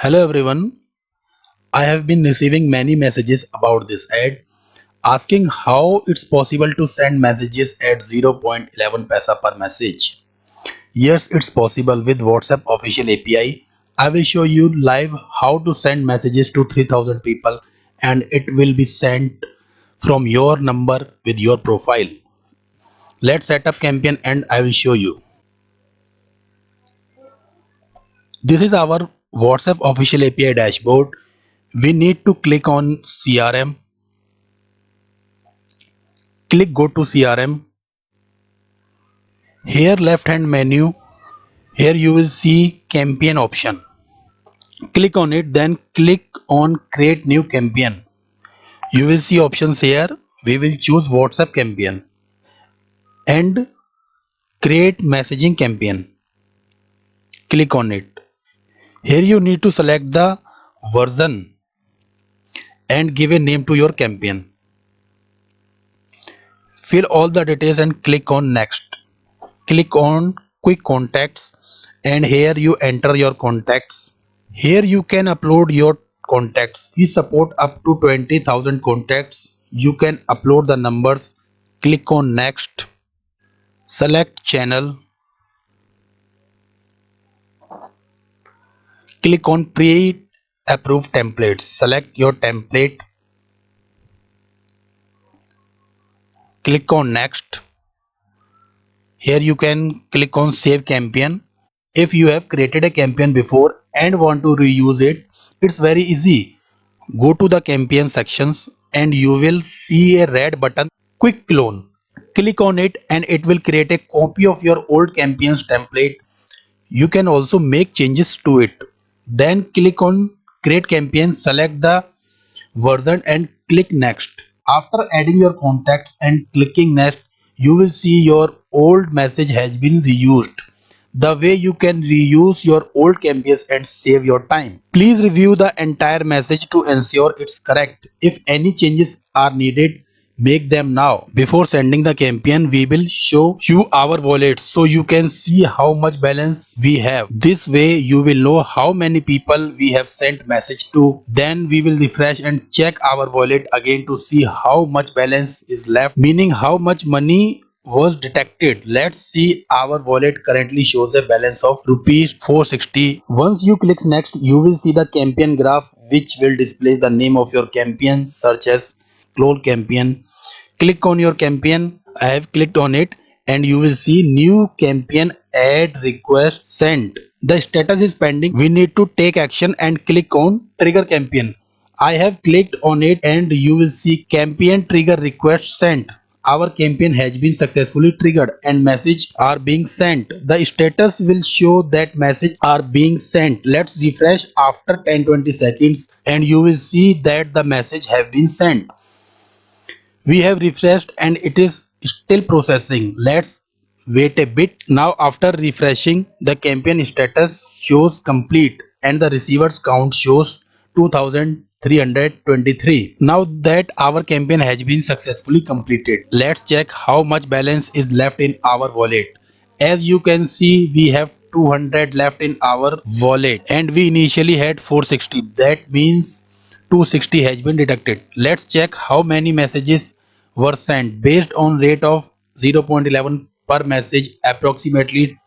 Hello everyone. I have been receiving many messages about this ad asking how it's possible to send messages at 0.11 paisa per message. Yes, it's possible with WhatsApp official API. I will show you live how to send messages to 3000 people and it will be sent from your number with your profile. Let's set up campaign and I will show you. This is our WhatsApp official API dashboard. We need to click on CRM. Click go to CRM. Here left hand menu, here you will see campaign option. Click on it, then click on create new campaign. You will see options here. We will choose WhatsApp campaign and create messaging campaign. Click on it. Here you need to select the version and give a name to your campaign. Fill all the details and click on next. Click on quick contacts and here you enter your contacts. Here you can upload your contacts. We support up to 20,000 contacts. You can upload the numbers. Click on next. Select channel. Click on pre-approved templates. Select your template. Click on next. Here you can click on save campaign. If you have created a campaign before and want to reuse it, it's very easy. Go to the campaign sections and you will see a red button quick clone. Click on it and it will create a copy of your old campaign's template. You can also make changes to it. Then click on create campaign, select the version and click next. After adding your contacts and clicking next, you will see your old message has been reused. The way you can reuse your old campaigns and save your time. Please review the entire message to ensure it's correct. If any changes are needed, make them now. Before sending the campaign, we will show you our wallet so you can see how much balance we have. This way you will know how many people we have sent message to. Then we will refresh and check our wallet again to see how much balance is left, meaning how much money was detected. Let's see, our wallet currently shows a balance of rupees 460. Once you click next, you will see the campaign graph which will display the name of your campaign such as clone campaign. Click on your campaign. I have clicked on it and you will see new campaign add request sent. The status is pending. We need to take action and click on trigger campaign. I have clicked on it and you will see campaign trigger request sent. Our campaign has been successfully triggered and message are being sent. The status will show that message are being sent. Let's refresh after 10-20 seconds and you will see that the message have been sent. We have refreshed and it is still processing. Let's wait a bit. Now after refreshing, the campaign status shows complete and the receivers count shows 2323. Now that our campaign has been successfully completed, let's check how much balance is left in our wallet. As you can see, we have 200 left in our wallet and we initially had 460. That means 260 has been deducted. Let's check how many messages were sent. Based on rate of 0.11 per message, approximately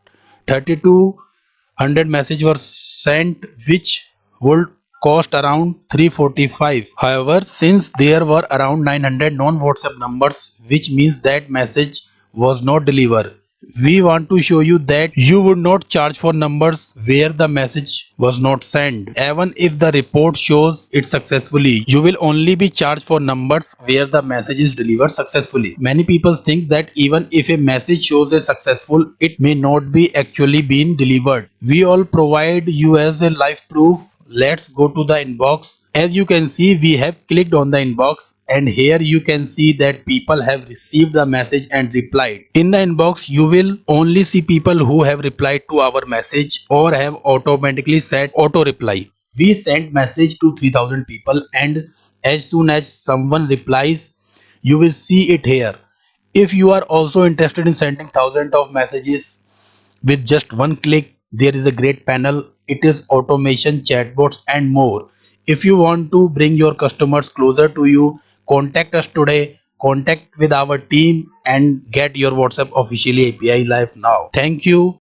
3200 messages were sent, which would cost around 345. However, since there were around 900 non-WhatsApp numbers, which means that message was not delivered, we want to show you that you would not charge for numbers where the message was not sent. Even if the report shows it successfully, you will only be charged for numbers where the message is delivered successfully. Many people think that even if a message shows as successful, it may not be actually been delivered. We all provide you as a live proof. Let's go to the inbox. As you can see, we have clicked on the inbox and here you can see that people have received the message and replied. In the inbox, you will only see people who have replied to our message or have automatically set auto reply. We sent message to 3000 people and as soon as someone replies, you will see it here. If you are also interested in sending thousands of messages with just one click, There is a great panel. It is automation, chatbots, and more. If you want to bring your customers closer to you, contact us today. Contact with our team and get your WhatsApp officially API live now. Thank you.